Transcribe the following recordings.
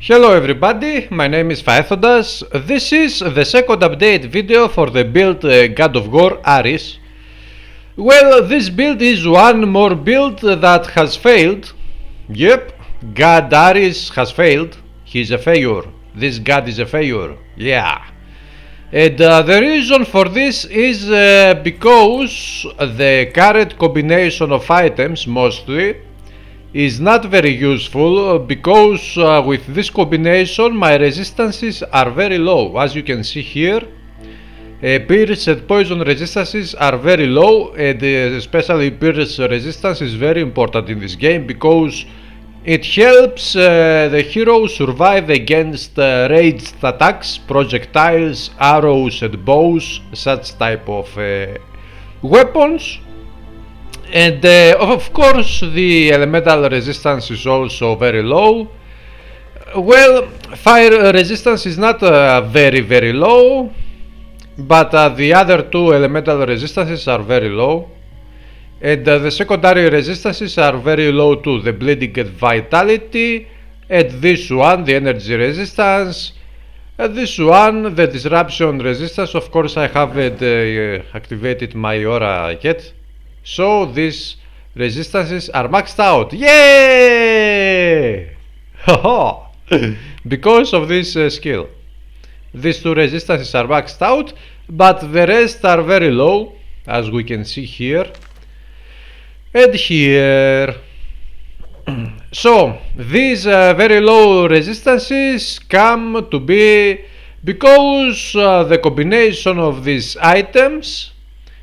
Hello everybody, my name is Faethodas. This is the second update video for the build God of War Aris. Well, this build is one more build that has failed. Yep, God Aris has failed. He's a failure. This god is a failure. Yeah. And the reason for this is because the current combination of items mostly is not very useful because with this combination my resistances are very low. As you can see here, pierce and poison resistances are very low, and especially pierce resistance is very important in this game because it helps the hero survive against ranged attacks, projectiles, arrows and bows, such type of weapons. And of course the elemental resistance is also very low. Well, fire resistance is not very low, but the other two elemental resistances are very low. And the secondary resistances are very low too, the bleeding and vitality, and this one, the energy resistance, and this one, the disruption resistance. Of course I haven't activated my aura yet. So these resistances are maxed out. Yay! Because of this skill. These two resistances are maxed out, but the rest are very low, as we can see here and here. So these very low resistances come to be because the combination of these items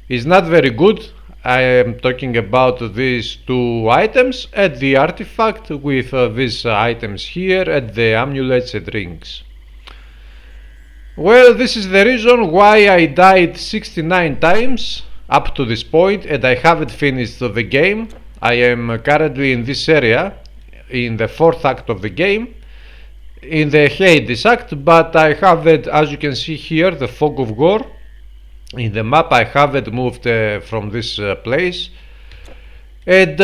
is not very good. I am talking about these two items and the artifact with these items here and the amulets and rings. Well, this is the reason why I died 69 times up to this point and I haven't finished the game. I am currently in this area, in the 4th act of the game, in the Hades act, but I haven't, as you can see here, the Fog of War. In the map I haven't moved from this place, and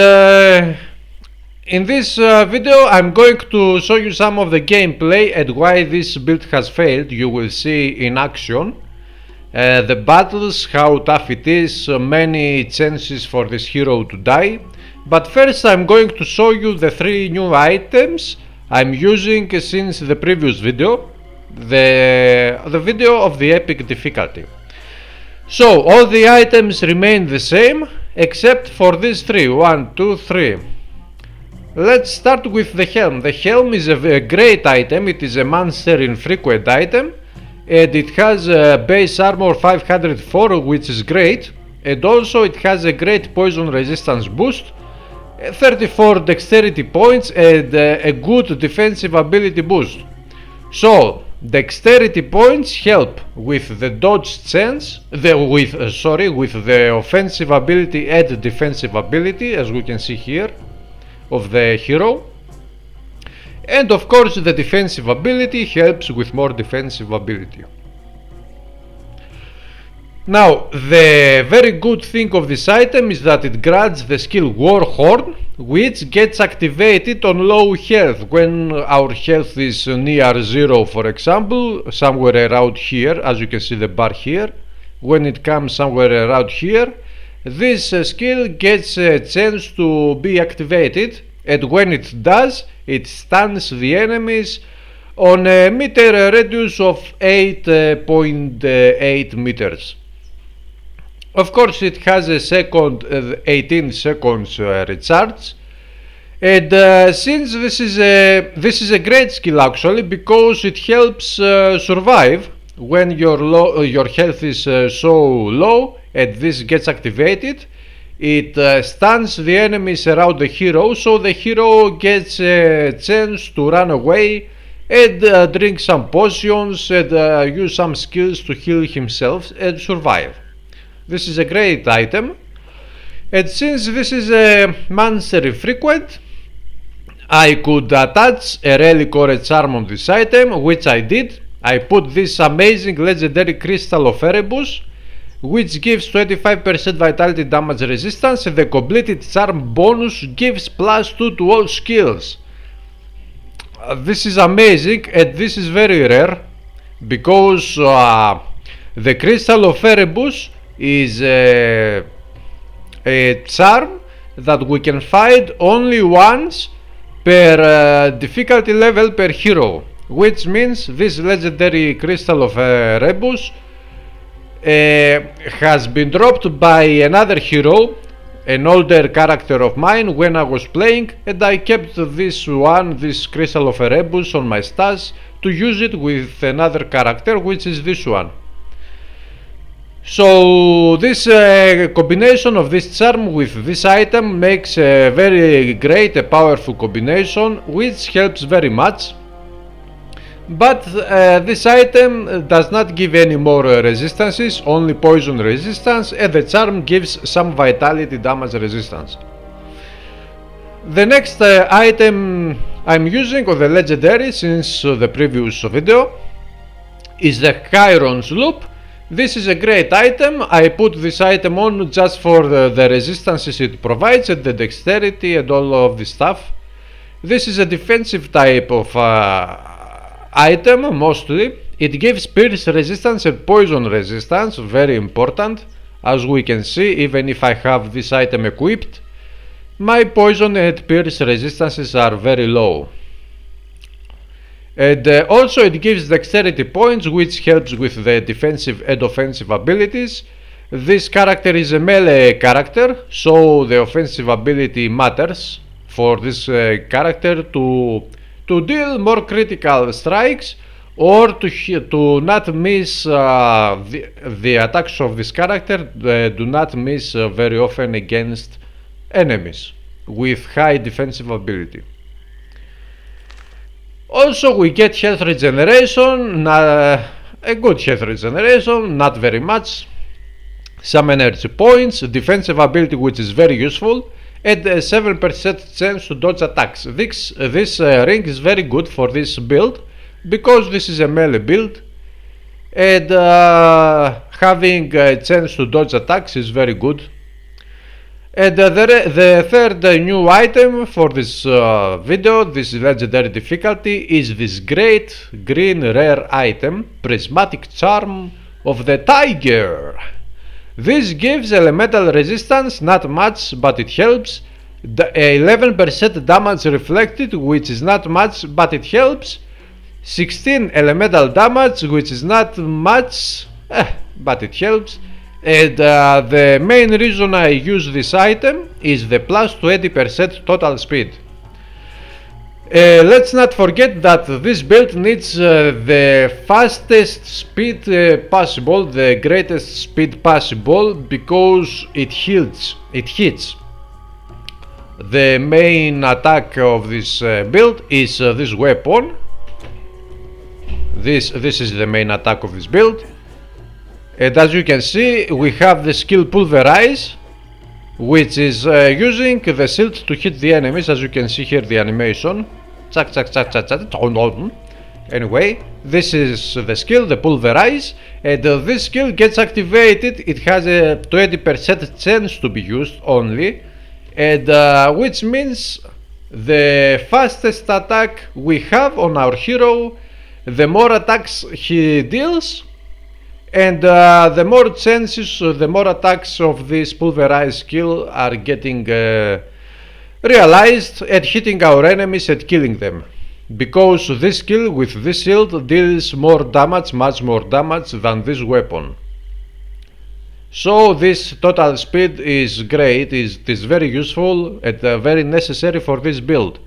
in this video I'm going to show you some of the gameplay and why this build has failed. You will see in action the battles, how tough it is, many chances for this hero to die. But first I'm going to show you the 3 new items I'm using since the previous video, the video of the epic difficulty. So all the items remain the same except for these 3. 1, 2, 3. Let's start with the helm. The helm is a great item. It is a monster infrequent item and it has a base armor 504, which is great, and also it has a great poison resistance boost, 34 dexterity points and a good defensive ability boost. So dexterity points help with the dodge chance, with the offensive ability and defensive ability, as we can see here, of the hero. And of course the defensive ability helps with more defensive ability. Now, the very good thing of this item is that it grants the skill War Horn, which gets activated on low health. When our health is near 0, for example, somewhere around here, as you can see the bar here, when it comes somewhere around here, this skill gets a chance to be activated, and when it does, it stuns the enemies on a meter radius of 8.8 meters. Of course it has a second 18 seconds recharge, and since this is a great skill actually, because it helps survive when your health is so low, and this gets activated, it stuns the enemies around the hero, so the hero gets a chance to run away and drink some potions and use some skills to heal himself and survive. This is a great item, and since this is a monster infrequent, I could attach a relic or a charm on this item, which I did. I put this amazing legendary crystal of Erebus, which gives 25% vitality damage resistance, and the completed charm bonus gives +2 to all skills. this is amazing, and this is very rare because the Crystal of Erebus is a charm that we can find only once per difficulty level per hero, which means this legendary Crystal of Erebus has been dropped by another hero, an older character of mine, when I was playing, and I kept this Crystal of Erebus on my stash to use it with another character, which is this one. So this combination of this charm with this item makes a very great, a powerful combination, which helps very much. But this item does not give any more resistances, only poison resistance, and the charm gives some vitality damage resistance. The next item I'm using, or the legendary since the previous video, is the Chiron's Loop. This is a great item. I put this item on just for the resistances it provides and the dexterity and all of this stuff. This is a defensive type of item mostly. It gives pierce resistance and poison resistance, very important. As we can see, even if I have this item equipped, my poison and pierce resistances are very low. And also it gives dexterity points, which helps with the defensive and offensive abilities. This character is a melee character, so the offensive ability matters for this character to deal more critical strikes, or to not miss the attacks of this character do not miss very often against enemies with high defensive ability. Also we get health regeneration, a good health regeneration, not very much, some energy points, defensive ability which is very useful, and a 7% chance to dodge attacks. This ring is very good for this build because this is a melee build, and having a chance to dodge attacks is very good. And the third new item for this video, this legendary difficulty, is this great green rare item, Prismatic Charm of the Tiger. This gives elemental resistance, not much, but it helps. 11% damage reflected, which is not much, but it helps. 16 elemental damage, which is not much, but it helps. And the main reason I use this item is the plus 20% total speed. Let's not forget that this build needs the fastest speed possible, the greatest speed possible, because it hits. The main attack of this build is this weapon. This is the main attack of this build. And as you can see, we have the skill Pulverize, which is using the shield to hit the enemies. As you can see here, the animation. Chack, chack, chack, chack, chack. Anyway, this is the skill, the Pulverize, and this skill gets activated. It has a 20% chance to be used only, and which means the fastest attack we have on our hero, the more attacks he deals, and the more chances, the more attacks of this Pulverize skill are getting realized at hitting our enemies and killing them. Because this skill with this shield deals more damage, much more damage than this weapon. So this total speed is great, it is very useful and very necessary for this build.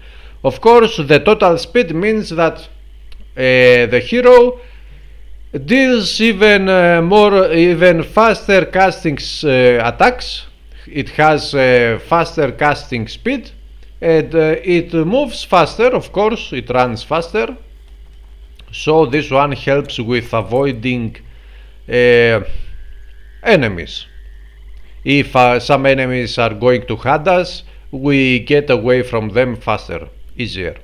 Of course, the total speed means that the hero deals even faster casting attacks. It has faster casting speed, and it moves faster, of course, it runs faster. So this one helps with avoiding enemies. If some enemies are going to hunt us, we get away from them faster, easier.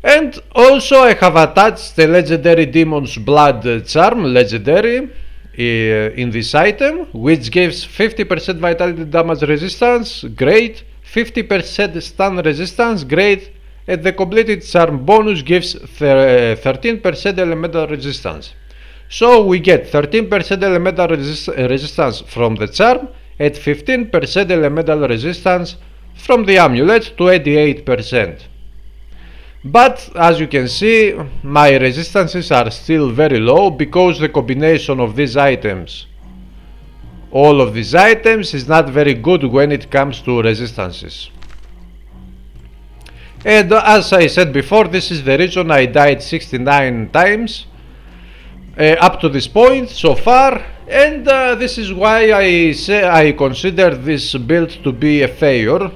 And also I have attached the legendary Demon's Blood charm, legendary, in this item, which gives 50% vitality damage resistance, great, 50% stun resistance, great, and the completed charm bonus gives 13% elemental resistance. So we get 13% elemental resistance from the charm and 15% elemental resistance from the amulet to 88%. But as you can see, my resistances are still very low because the combination of these items, all of these items, is not very good when it comes to resistances. And as I said before, this is the reason I died 69 times up to this point so far, and this is why I consider this build to be a failure.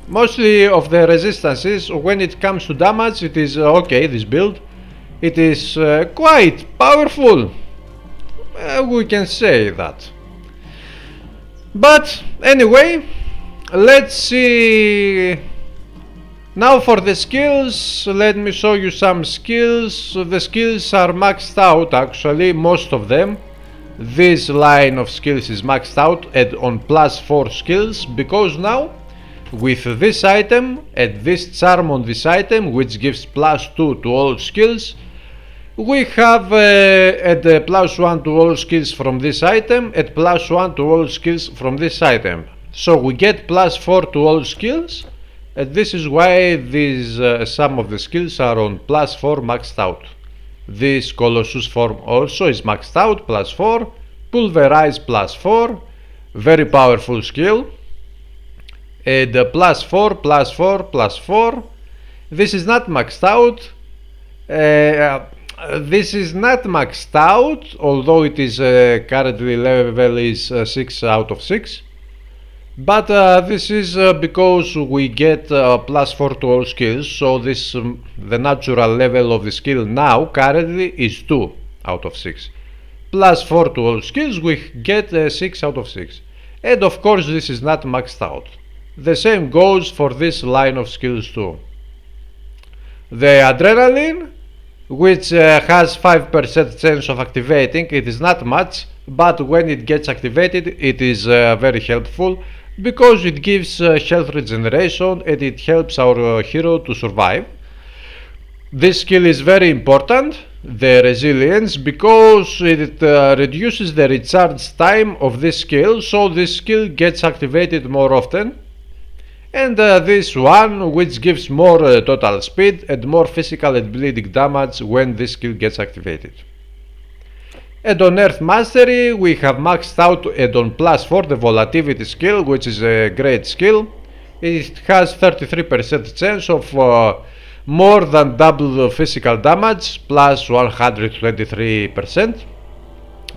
Mostly of the resistances, when it comes to damage, it is okay, this build. It is quite powerful, we can say that. But anyway, let's see. Now for the skills, let me show you some skills. The skills are maxed out actually, most of them. This line of skills is maxed out and on +4 skills, because now with this item and this charm on this item, which gives +2 to all skills, we have at +1 to all skills from this item and +1 to all skills from this item. So we get +4 to all skills, and this is why these some of the skills are on +4 maxed out. This Colossus form also is maxed out, +4, Pulverize +4, very powerful skill. And +4, +4, +4. This is not maxed out. This is not maxed out, although it is currently level is 6 out of 6. But this is because we get +4 to all skills, so this the natural level of the skill now currently is 2 out of 6. +4 to all skills, we get 6 out of 6. And of course this is not maxed out. The same goes for this line of skills too. The adrenaline, which has 5% chance of activating, it is not much, but when it gets activated it is very helpful, because it gives health regeneration and it helps our hero to survive. This skill is very important, the resilience, because it reduces the recharge time of this skill, so this skill gets activated more often. And this one, which gives more total speed and more physical and bleeding damage when this skill gets activated. And on Earth Mastery we have maxed out and on +4 the Volatility skill, which is a great skill. It has 33% chance of more than double the physical damage, plus 123%,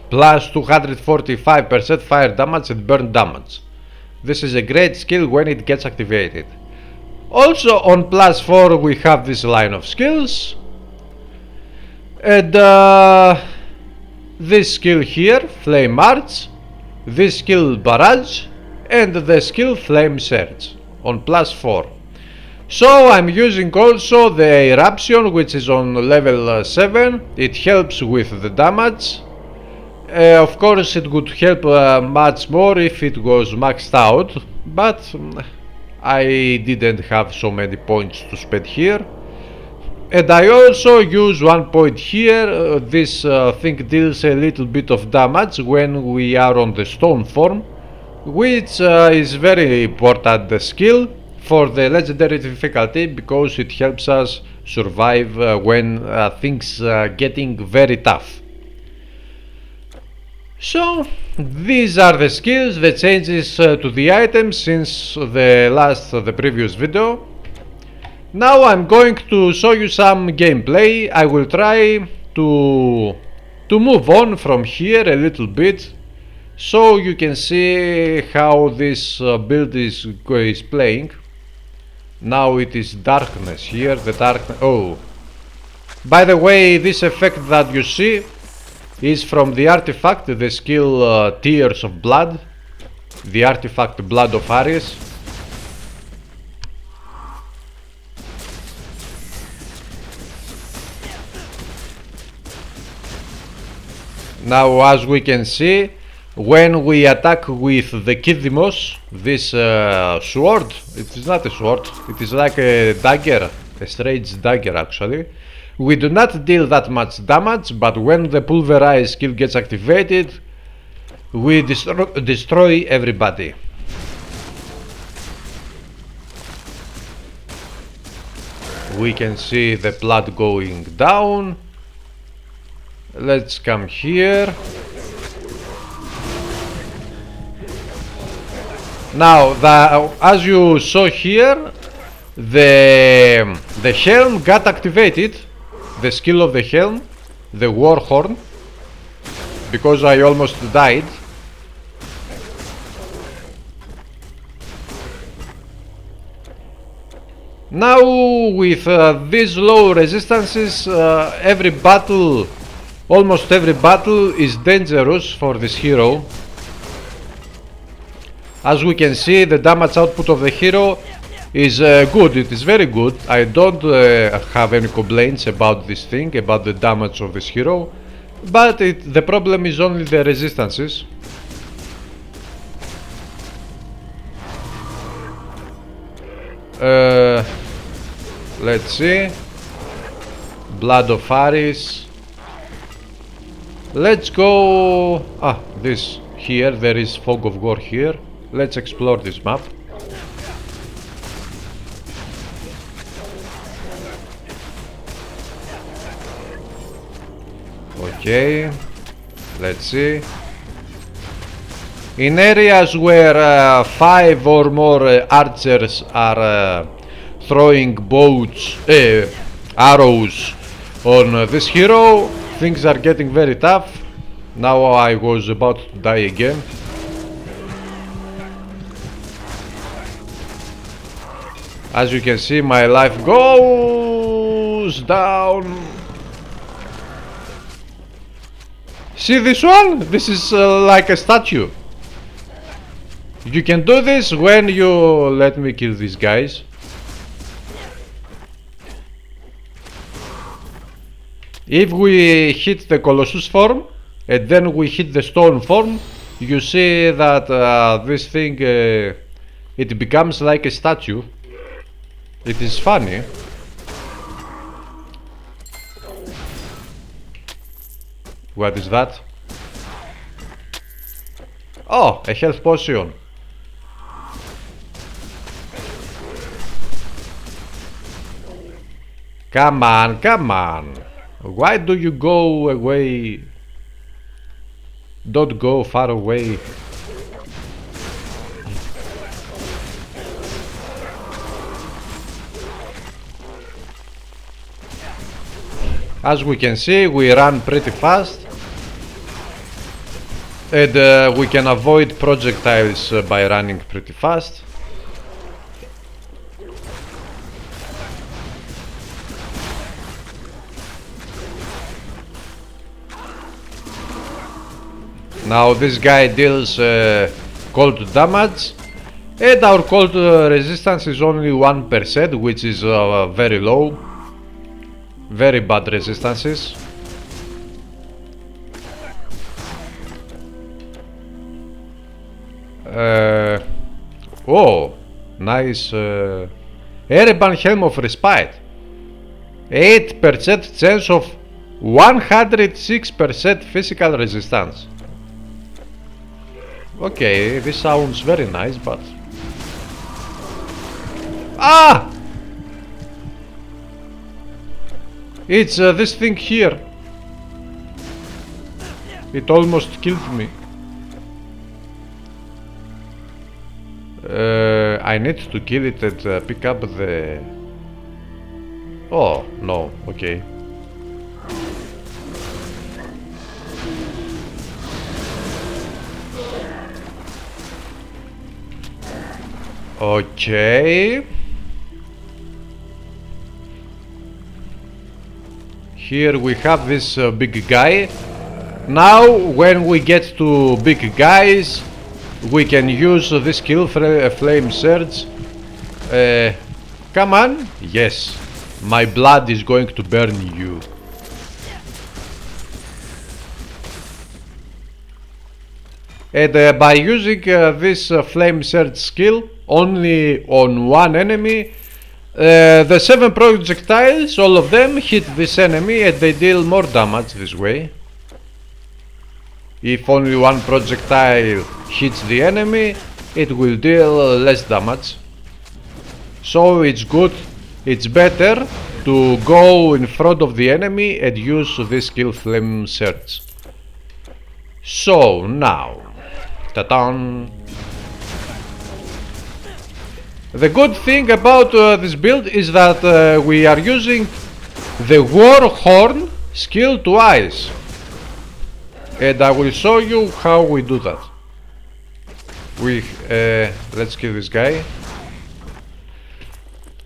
plus 245% fire damage and burn damage. This is a great skill when it gets activated. Also on +4 we have this line of skills, and this skill here, Flame March, this skill Barrage, and the skill Flame Surge on +4. So I'm using also the Eruption, which is on level 7, it helps with the damage. Of course it would help much more if it was maxed out, but I didn't have so many points to spend here. And I also use 1 point here. This thing deals a little bit of damage when we are on the stone form, which is very important skill for the legendary difficulty, because it helps us survive when things are getting very tough. So these are the skills, the changes to the items since the previous video. Now I'm going to show you some gameplay. I will try to move on from here a little bit, so you can see how this build is playing. Now it is darkness here, the darkness. Oh, by the way, this effect that you see is from the artifact, the skill Tears of Blood, the artifact Blood of Ares. Now as we can see, when we attack with the Kidimos, this sword, it is not a sword, it is like a dagger, A strange dagger actually. We do not deal that much damage, but when the pulverize skill gets activated, we destroy everybody. We can see the blood going down. Let's come here. Now, as you saw here, the helm got activated, the skill of the helm, the war horn, because I almost died. Now with these low resistances, almost every battle is dangerous for this hero. As we can see, the damage output of the hero is good, it is very good. I don't have any complaints about this thing, about the damage of this hero, but the problem is only the resistances. Let's see. Blood of Ares. Let's go. This here, there is Fog of War here. Let's explore this map. Okay, let's see. In areas where 5 or more archers are throwing arrows on this hero, things are getting very tough. Now I was about to die again. As you can see, my life goes down. See this one? This is like a statue. You can do this when you... Let me kill these guys. If we hit the Colossus form and then we hit the stone form, you see that this thing, it becomes like a statue. It is funny. What is that? Oh, a health potion. Come on, come on. Why do you go away? Don't go far away. As we can see, we run pretty fast. And we can avoid projectiles by running pretty fast. Now this guy deals cold damage, and our cold resistance is only 1%, which is very low. Very bad resistances. Oh, nice. Ereban Helm of Respite. 8% chance of 106% physical resistance. Okay, this sounds very nice, but... Ah! It's this thing here. It almost killed me. I need to kill it and pick up the... Oh, no, okay. Okay. Here we have this big guy. Now when we get to big guys, we can use this skill, Flame Surge. Come on. Yes, my blood is going to burn you. And by using this Flame Surge skill only on one enemy, The 7 projectiles, all of them hit this enemy and they deal more damage this way. If only one projectile hits the enemy, it will deal less damage. So it's good, it's better to go in front of the enemy and use this skill Flame Search. So now, ta-tan! The good thing about this build is that we are using the War Horn skill twice. And I will show you how we do that. Let's kill this guy.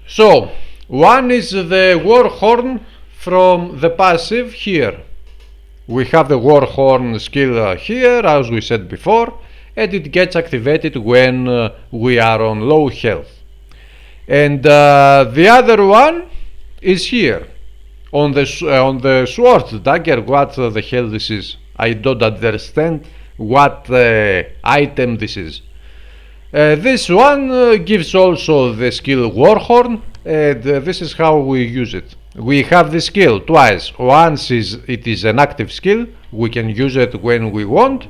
So, one is the War Horn from the passive here. We have the War Horn skill here, as we said before, and it gets activated when we are on low health. And the other one is here, on the sword dagger. What the hell this is? I don't understand what item this is. This one gives also the skill Warhorn, and this is how we use it. We have the skill twice. Once it is an active skill, we can use it when we want,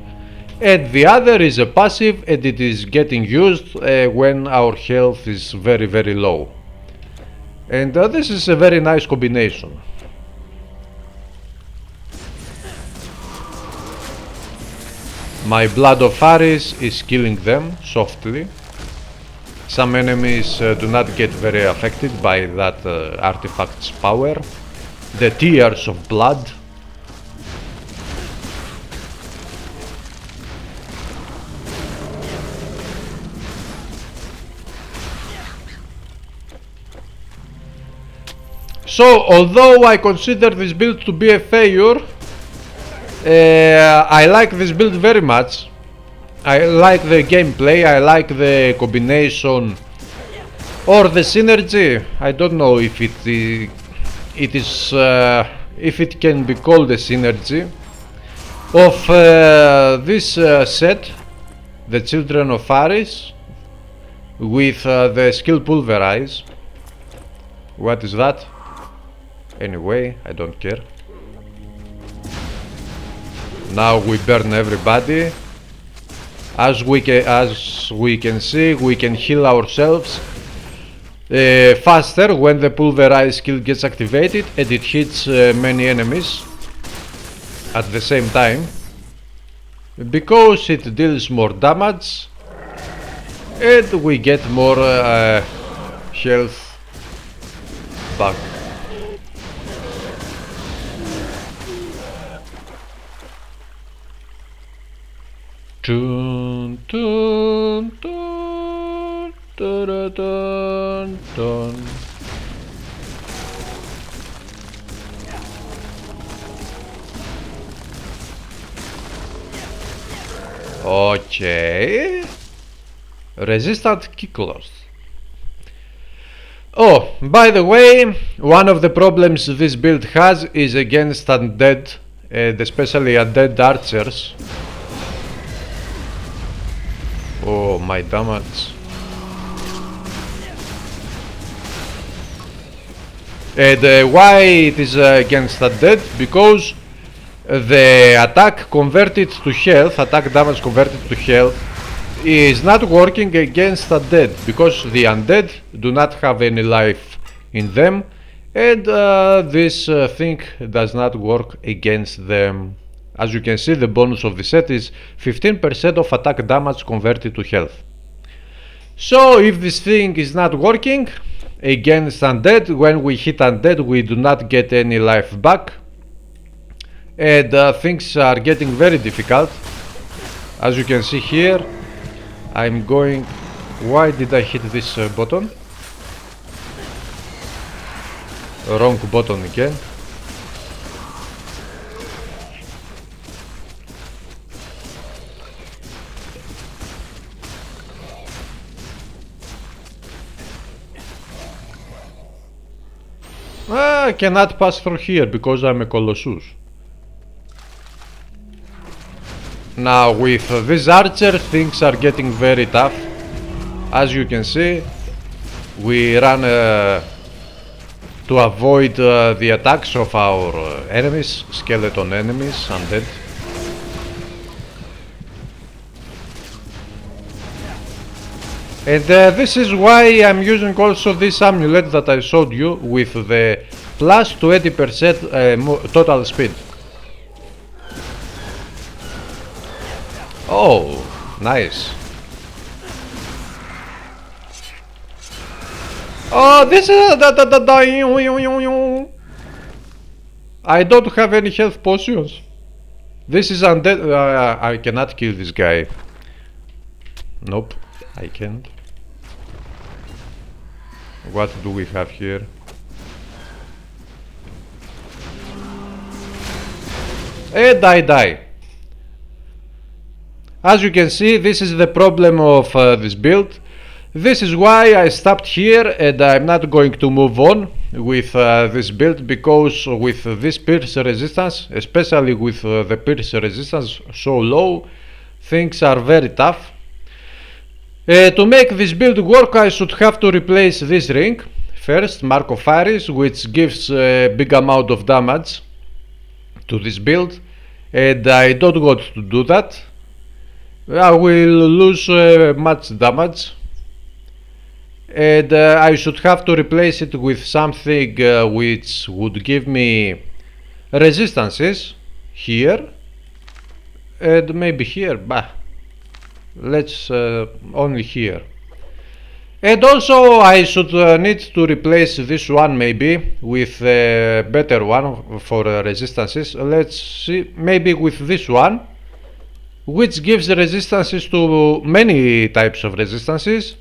and the other is a passive and it is getting used when our health is very very low. And this is a very nice combination. My Blood of Ares is killing them softly. Some enemies do not get very affected by that artifact's power. The Tears of Blood. So, although I consider this build to be a failure, I like this build very much. I like the gameplay, I like the combination or the synergy. I don't know if it can be called a synergy of this set, the Children of Ares, with the skill Pulverize. What is that? Anyway, I don't care. Now we burn everybody. As we can see, we can heal ourselves faster when the Pulverize skill gets activated and it hits many enemies at the same time, because it deals more damage and we get more health back. Dun, dun, dun, dun, dun, dun. Okay. Resistant kick loss. Oh, by the way, one of the problems this build has is against undead, and especially undead archers. Oh, my damage. And why it is against undead? Because the attack converted to health, attack damage converted to health, is not working against undead, because the undead do not have any life in them, and this thing does not work against them. As you can see, the bonus of the set is 15% of attack damage converted to health. So if this thing is not working against undead, when we hit undead we do not get any life back, and things are getting very difficult. As you can see here, I'm going... Why did I hit this button? Wrong button again. I cannot pass through here because I'm a Colossus. Now with this archer things are getting very tough. As you can see, we run to avoid the attacks of our enemies, skeleton enemies, undead. And this is why I'm using also this amulet that I showed you with the plus 20% total speed. Oh, nice. Oh, this is I don't have any health potions. This is undead. I cannot kill this guy. Nope, I can't. What do we have here? And I die. As you can see, this is the problem of this build. This is why I stopped here, and I'm not going to move on with this build, because with this pierce resistance, especially with the pierce resistance so low, things are very tough. To make this build work, I should have to replace this ring first, Mark of Iris, which gives a big amount of damage to this build, and I don't want to do that. I will lose much damage, and I should have to replace it with something which would give me resistances here, and maybe here, bah, let's only here. And also I should need to replace this one maybe with a better one for resistances. Let's see, maybe with this one, which gives resistances to many types of resistances.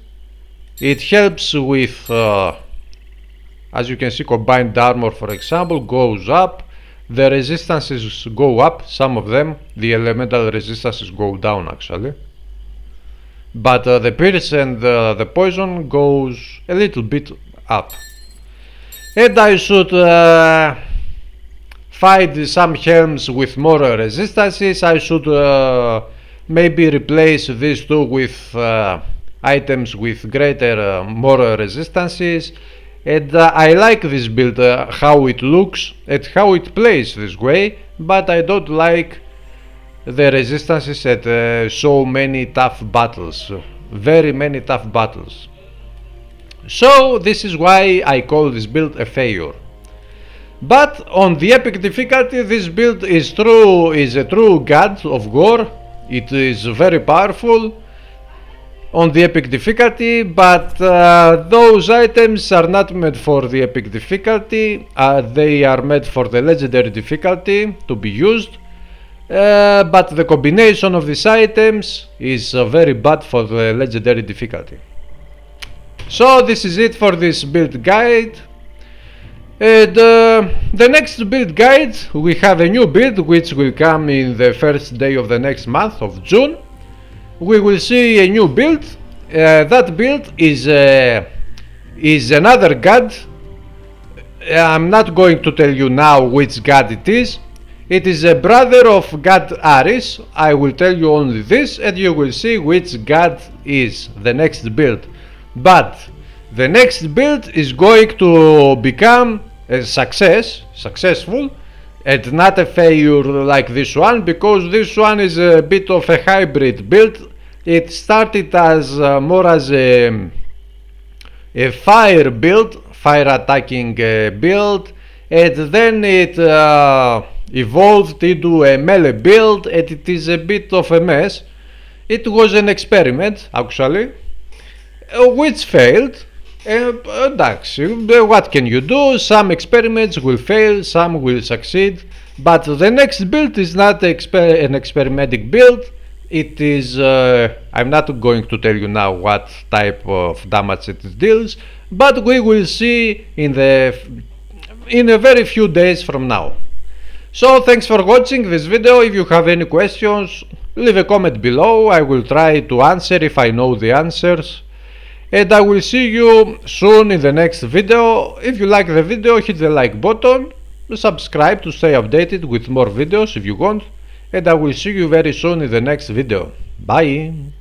It helps with, as you can see, combined armor, for example, goes up. The resistances go up, some of them. The elemental resistances go down actually. But the pierce and the poison goes a little bit up. And I should fight some helms with more resistances. I should maybe replace these two with items with greater more resistances. And I like this build, how it looks and how it plays this way, but I don't like the resistances at so many tough battles, very many tough battles. So this is why I call this build a failure. But on the epic difficulty, this build is a true god of gore. It is very powerful on the epic difficulty, but those items are not meant for the epic difficulty. They are meant for the legendary difficulty to be used. But the combination of these items is very bad for the legendary difficulty. So this is it for this build guide. And the next build guide, we have a new build which will come in the first day of the next month of June. We will see a new build. That build is another god. I'm not going to tell you now which god it is. It is a brother of god Aris. I will tell you only this, and you will see which god is the next build. But the next build is going to become a successful, and not a failure like this one, because this one is a bit of a hybrid build. It started as more as a fire build, fire attacking build, and then it evolved into a melee build, and it is a bit of a mess. It was an experiment actually, which failed. What can you do? Some experiments will fail, some will succeed, but the next build is not an experimental build. It is, I'm not going to tell you now what type of damage it deals, but we will see in a very few days from now. So thanks for watching this video. If you have any questions, leave a comment below. I will try to answer if I know the answers. And I will see you soon in the next video. If you like the video, hit the like button, subscribe to stay updated with more videos if you want, and I will see you very soon in the next video. Bye!